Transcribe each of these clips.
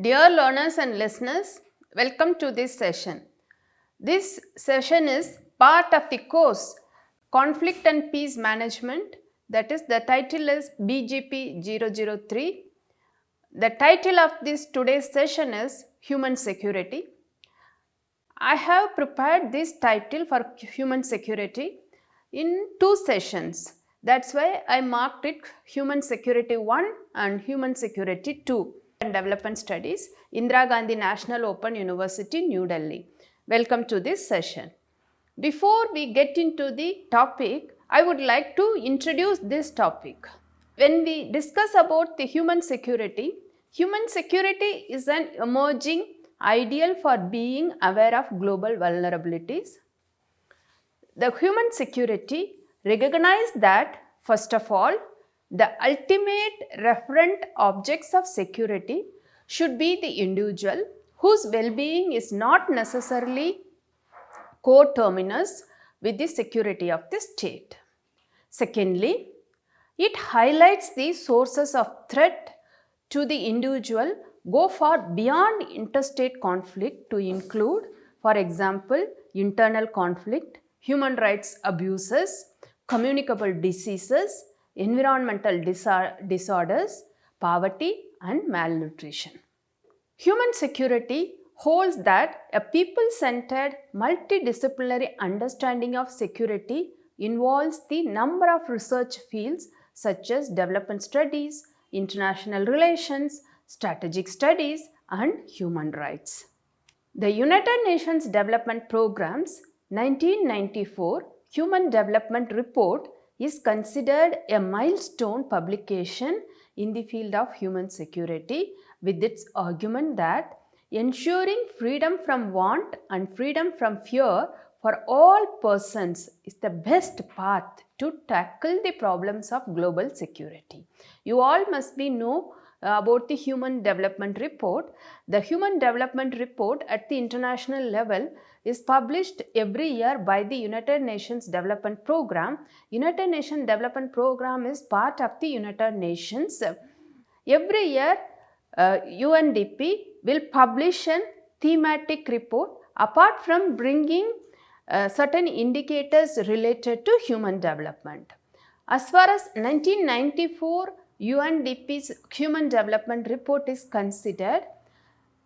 Dear learners and listeners, welcome to this session. This session is part of the course Conflict and Peace Management, that is, the title is BGP 003. The title of this today's session is Human Security. I have prepared this title for Human Security in two sessions. That's why I marked it Human Security 1 and Human Security 2 and Development Studies, Indira Gandhi National Open University, New Delhi. Welcome to this session. Before we get into the topic, I would like to introduce this topic. When we discuss about the human security is an emerging ideal for being aware of global vulnerabilities. The human security recognizes that, first of all, the ultimate referent objects of security should be the individual whose well-being is not necessarily coterminous with the security of the state. Secondly, it highlights the sources of threat to the individual go far beyond interstate conflict to include, for example, internal conflict, human rights abuses, communicable diseases, environmental disorders, poverty and malnutrition. Human security holds that a people-centered, multidisciplinary understanding of security involves the number of research fields such as development studies, international relations, strategic studies, and human rights. The United Nations Development Programme's 1994 Human Development Report is considered a milestone publication in the field of human security, with its argument that ensuring freedom from want and freedom from fear for all persons is the best path to tackle the problems of global security. You all must know about the Human Development Report. The Human Development Report at the international level is published every year by the United Nations Development Programme. United Nations Development Programme is part of the United Nations. Every year, UNDP will publish a thematic report apart from bringing certain indicators related to human development. As far as 1994 UNDP's Human Development Report is considered,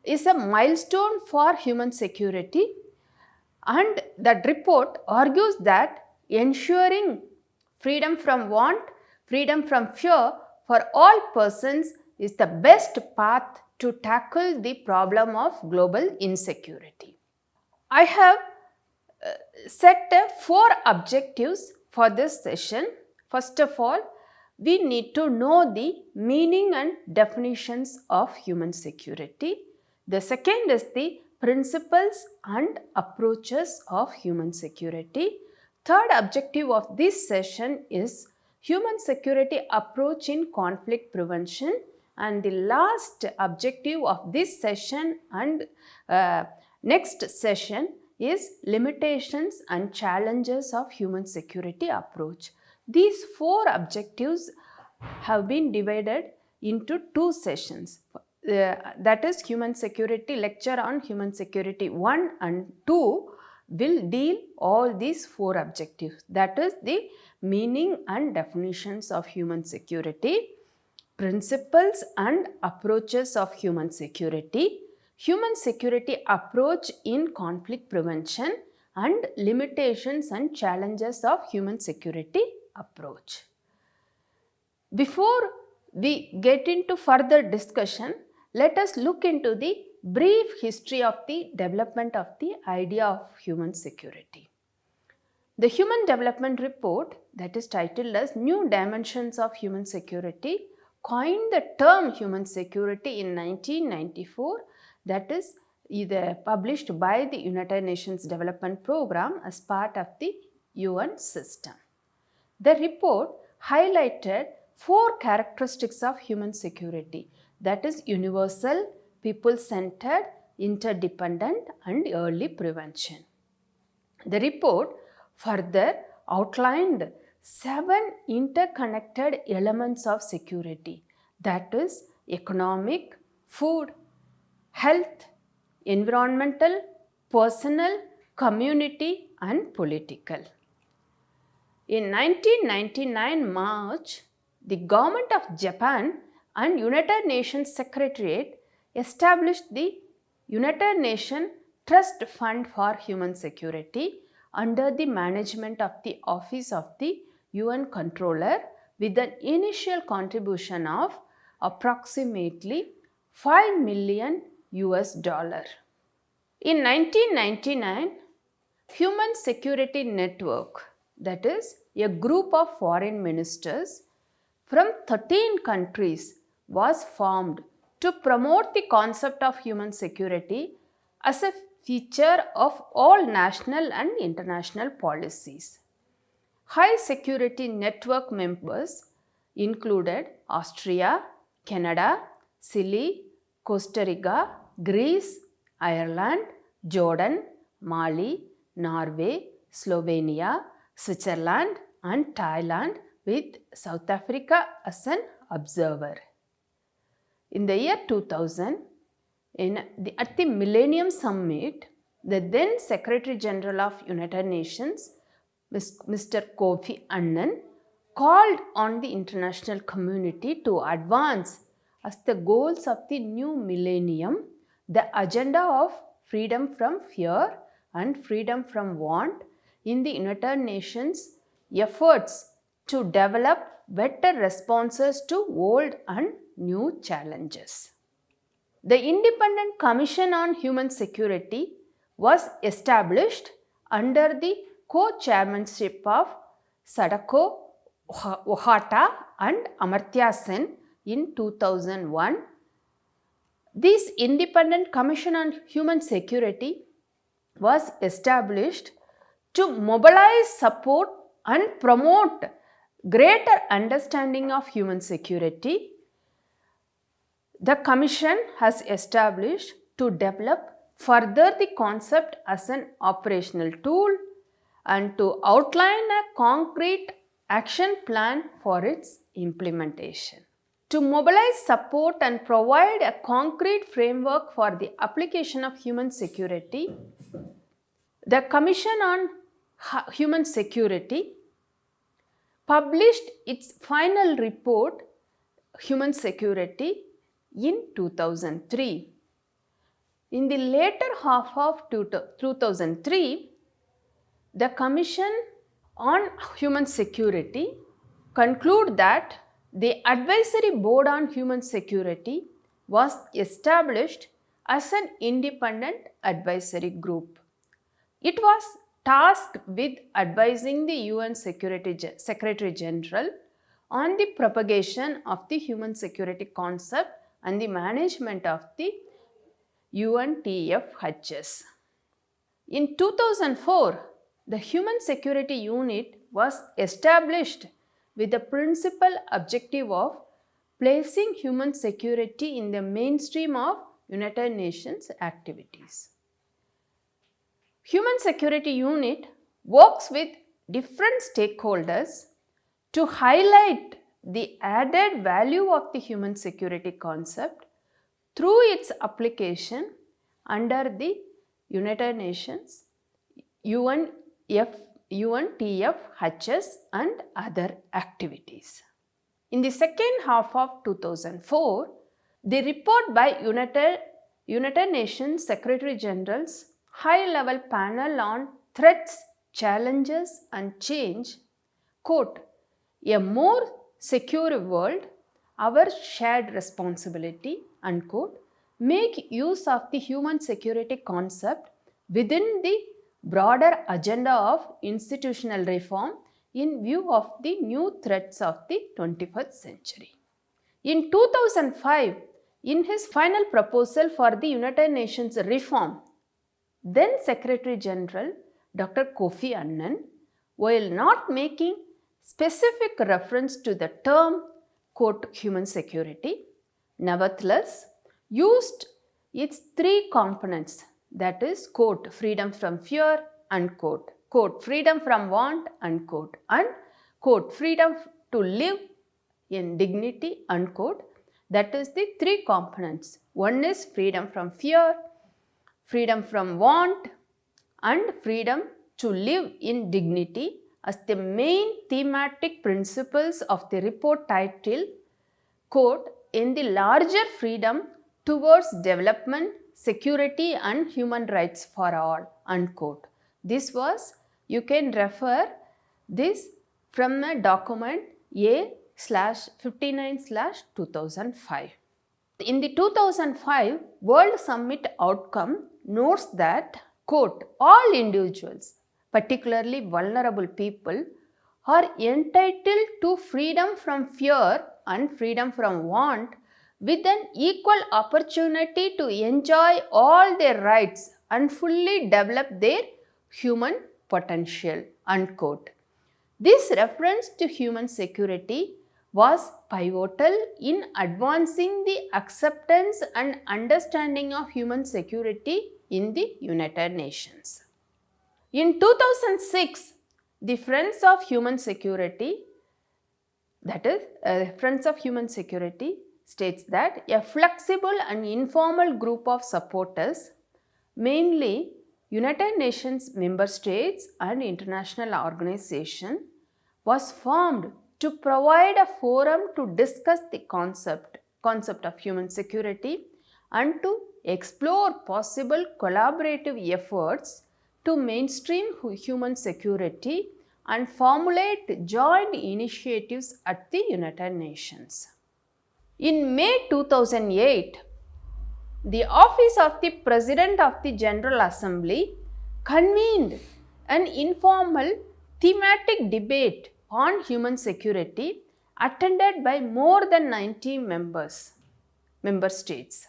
is a milestone for human security, and that report argues that ensuring freedom from want, freedom from fear for all persons is the best path to tackle the problem of global insecurity. I have set 4 objectives for this session. First of all, we need to know the meaning and definitions of human security. The second is the principles and approaches of human security. Third objective of this session is human security approach in conflict prevention. And the last objective of this session and next session is limitations and challenges of human security approach. These 4 objectives have been divided into 2 sessions. That is, human security lecture on human security 1 and 2 will deal all these 4 objectives. That is the meaning and definitions of human security, principles and approaches of human security approach in conflict prevention, and limitations and challenges of human security approach. Before we get into further discussion, let us look into the brief history of the development of the idea of human security. The Human Development Report, that is titled as New Dimensions of Human Security, coined the term human security in 1994, that is either published by the United Nations Development Programme as part of the UN system. The report highlighted 4 characteristics of human security, that is universal, people-centered, interdependent and early prevention. The report further outlined 7 interconnected elements of security, that is economic, food, health, environmental, personal, community and political. In 1999 March, the government of Japan and United Nations Secretariat established the United Nations Trust Fund for Human Security under the management of the Office of the UN Controller with an initial contribution of approximately $5 million. In 1999, Human Security Network, that is a group of foreign ministers from 13 countries, was formed to promote the concept of human security as a feature of all national and international policies. High Security Network members included Austria, Canada, Chile, Costa Rica, Greece, Ireland, Jordan, Mali, Norway, Slovenia, Switzerland and Thailand, with South Africa as an observer. In the year 2000, at the Millennium Summit, the then Secretary General of United Nations, Mr. Kofi Annan, called on the international community to advance as the goals of the new millennium the agenda of freedom from fear and freedom from want in the United Nations efforts to develop better responses to old and new challenges. The Independent Commission on Human Security was established under the co-chairmanship of Sadako Ohata and Amartya Sen in 2001. This Independent Commission on Human Security was established to mobilize support and promote greater understanding of human security. The Commission has established to develop further the concept as an operational tool and to outline a concrete action plan for its implementation. To mobilize support and provide a concrete framework for the application of human security, the Commission on Human Security published its final report, Human Security, in 2003. In the later half of 2003, the Commission on Human Security concluded that the Advisory Board on Human Security was established as an independent advisory group. It was tasked with advising the UN Secretary General on the propagation of the human security concept and the management of the UNTFHS. In 2004, the Human Security Unit was established with the principal objective of placing human security in the mainstream of United Nations activities. Human Security Unit works with different stakeholders to highlight the added value of the human security concept through its application under the United Nations, UNTFHS and other activities. In the second half of 2004, the report by United Nations Secretary General's high-level panel on threats, challenges and change, quote, "A more secure world, our shared responsibility," unquote, make use of the human security concept within the broader agenda of institutional reform in view of the new threats of the 21st century. In 2005, in his final proposal for the United Nations reform, then Secretary General Dr. Kofi Annan, while not making specific reference to the term, quote, human security, nevertheless used its three components, that is, quote, freedom from fear, unquote, quote, freedom from want, unquote, and, quote, freedom to live in dignity, unquote, that is the three components One is freedom from fear, freedom from want, and freedom to live in dignity as the main thematic principles of the report titled, quote, in the larger freedom towards development, security and human rights for all, unquote. This was, you can refer this from the document A/59/2005. In the 2005 World Summit outcome notes that, quote, all individuals, particularly vulnerable people, are entitled to freedom from fear and freedom from want with an equal opportunity to enjoy all their rights and fully develop their human potential, unquote. This reference to human security was pivotal in advancing the acceptance and understanding of human security in the United Nations. In 2006, the Friends of Human Security, Friends of Human Security states that a flexible and informal group of supporters, mainly United Nations member states and international organizations, was formed to provide a forum to discuss the concept of human security and to explore possible collaborative efforts to mainstream human security and formulate joint initiatives at the United Nations. In May 2008, the Office of the President of the General Assembly convened an informal thematic debate on human security attended by more than 90 member states.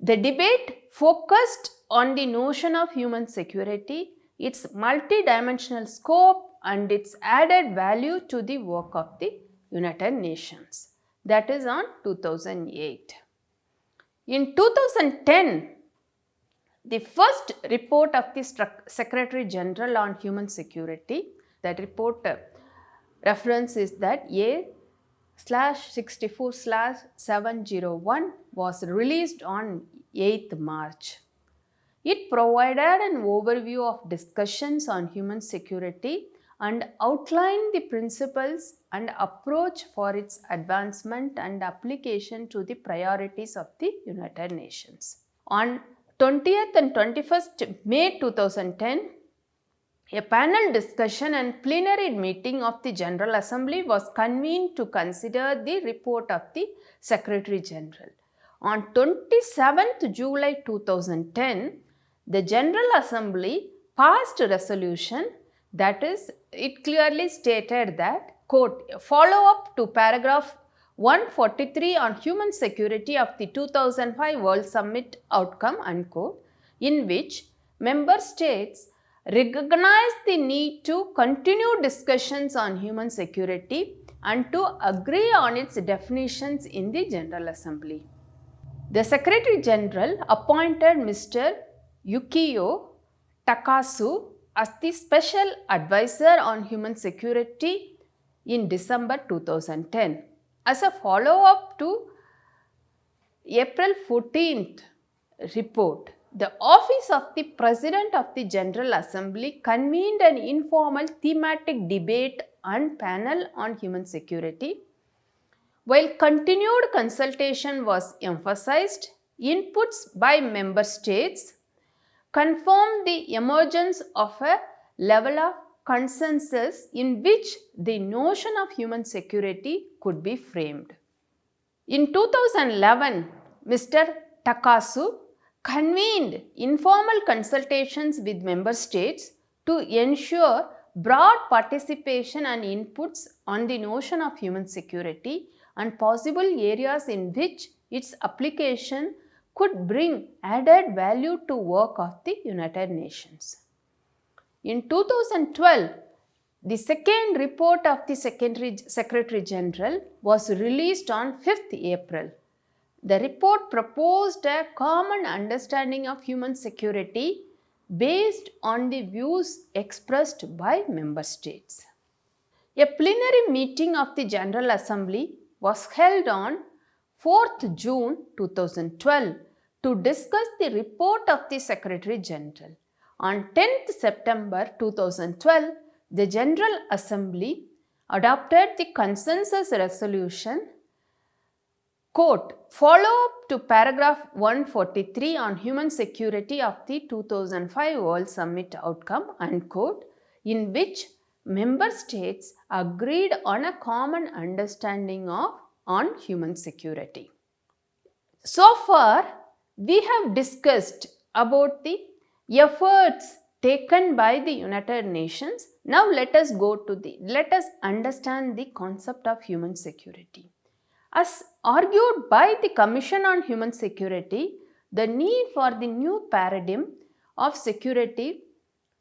The debate focused on the notion of human security, its multidimensional scope and its added value to the work of the United Nations. That is on 2008. In 2010, the first report of the Secretary General on Human Security, that report reference is that A/64/701 was released on 8th March. It provided an overview of discussions on human security and outlined the principles and approach for its advancement and application to the priorities of the United Nations. On 20th and 21st May 2010, a panel discussion and plenary meeting of the General Assembly was convened to consider the report of the Secretary General. On 27th July 2010, the General Assembly passed a resolution, that is, it clearly stated that, quote, follow up to paragraph 143 on human security of the 2005 World Summit outcome, unquote, in which member states recognize the need to continue discussions on human security and to agree on its definitions in the General Assembly. The Secretary General appointed Mr. Yukio Takasu as the Special Advisor on Human Security in December 2010. As a follow-up to April 14th report, the Office of the President of the General Assembly convened an informal thematic debate and panel on human security. While continued consultation was emphasized, inputs by member states confirmed the emergence of a level of consensus in which the notion of human security could be framed. In 2011, Mr. Takasu convened informal consultations with member states to ensure broad participation and inputs on the notion of human security and possible areas in which its application could bring added value to work of the United Nations. In 2012, the second report of the Secretary General was released on 5th April. The report proposed a common understanding of human security based on the views expressed by member states. A plenary meeting of the General Assembly was held on 4th June 2012 to discuss the report of the Secretary General. On 10th September 2012, the General Assembly adopted the consensus resolution, quote, follow up to paragraph 143 on human security of the 2005 World Summit outcome, unquote, in which member states agreed on a common understanding on human security. So far, we have discussed about the efforts taken by the United Nations. Now let us understand the concept of human security. As argued by the Commission on Human Security, the need for the new paradigm of security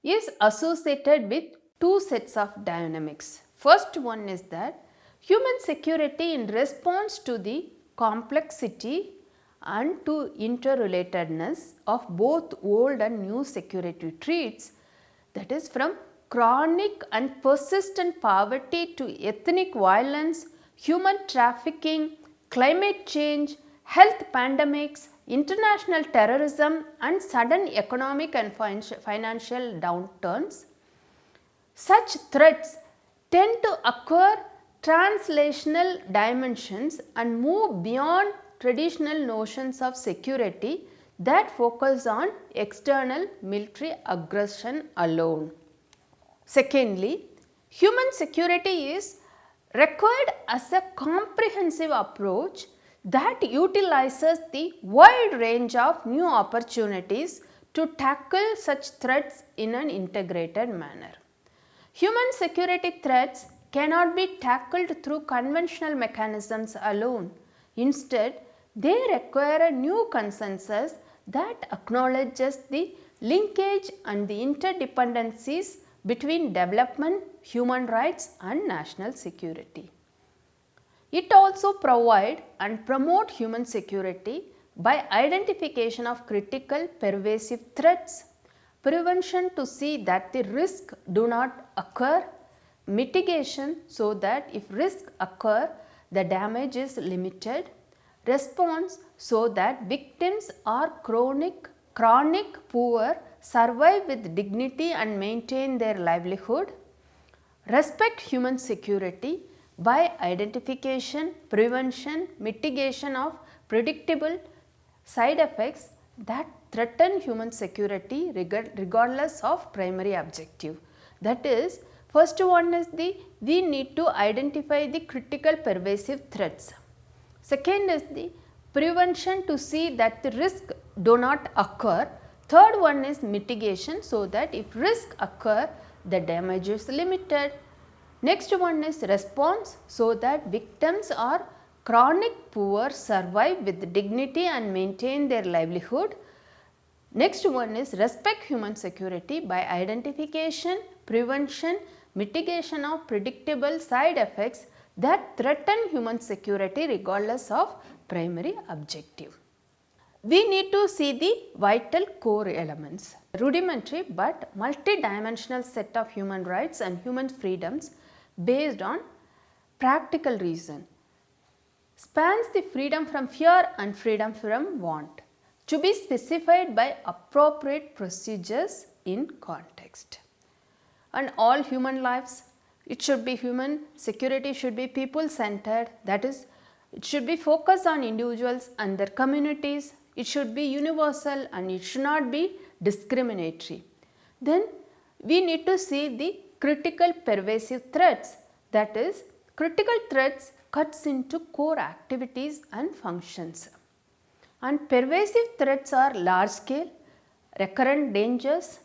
is associated with two sets of dynamics. First one is that human security in response to the complexity and to interrelatedness of both old and new security threats, that is from chronic and persistent poverty to ethnic violence, human trafficking, climate change, health pandemics, international terrorism and sudden economic and financial downturns. Such threats tend to acquire translational dimensions and move beyond traditional notions of security that focus on external military aggression alone. Secondly, human security is required as a comprehensive approach that utilizes the wide range of new opportunities to tackle such threats in an integrated manner. Human security threats cannot be tackled through conventional mechanisms alone. Instead, they require a new consensus that acknowledges the linkage and the interdependencies between development, human rights and national security. It also provides and promotes human security by identification of critical pervasive threats, prevention to see that the risk do not occur, mitigation so that if risk occur, the damage is limited, response so that victims are chronic poor survive with dignity and maintain their livelihood, respect human security by identification, prevention, mitigation of predictable side effects that threaten human security regardless of primary objective. That is, first one is we need to identify the critical pervasive threats. Second is the prevention to see that the risk do not occur. Third one is mitigation so that if risk occur, the damage is limited. Next one is response so that victims are chronic poor survive with dignity and maintain their livelihood. Next one is respect human security by identification, prevention, mitigation of predictable side effects that threaten human security regardless of primary objective. We need to see the vital core elements. Rudimentary but multidimensional set of human rights and human freedoms based on practical reason spans the freedom from fear and freedom from want, to be specified by appropriate procedures in context. And all human lives, it should be human security should be people centered, that is, it should be focused on individuals and their communities, it should be universal and it should not be discriminatory. Then we need to see the critical pervasive threats, that is, critical threats cuts into core activities and functions. And pervasive threats are large scale, recurrent dangers.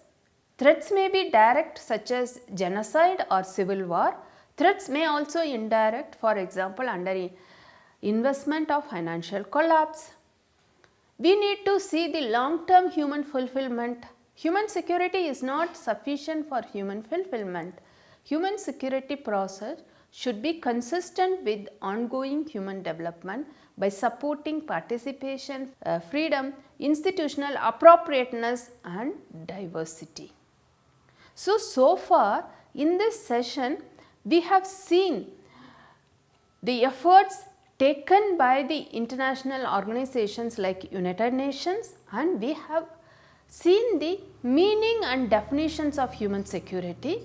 Threats may be direct such as genocide or civil war. Threats may also indirect, for example under investment of financial collapse. We need to see the long term human fulfillment. Human security is not sufficient for human fulfillment. Human security process should be consistent with ongoing human development by supporting participation, freedom, institutional appropriateness and diversity. So far in this session we have seen the efforts taken by the international organizations like United Nations, and we have seen the meaning and definitions of human security,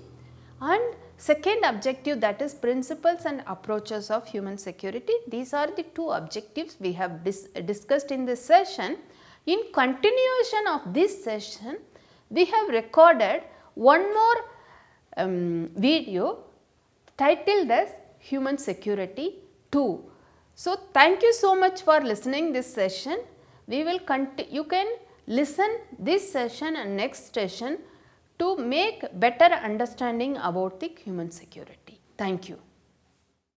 and second objective, that is principles and approaches of human security. These are the two objectives we have discussed in this session. In continuation of this session, we have recorded one more video titled as Human Security 2. So, thank you so much for listening this session. We will you can listen this session and next session to make better understanding about the human security. Thank you.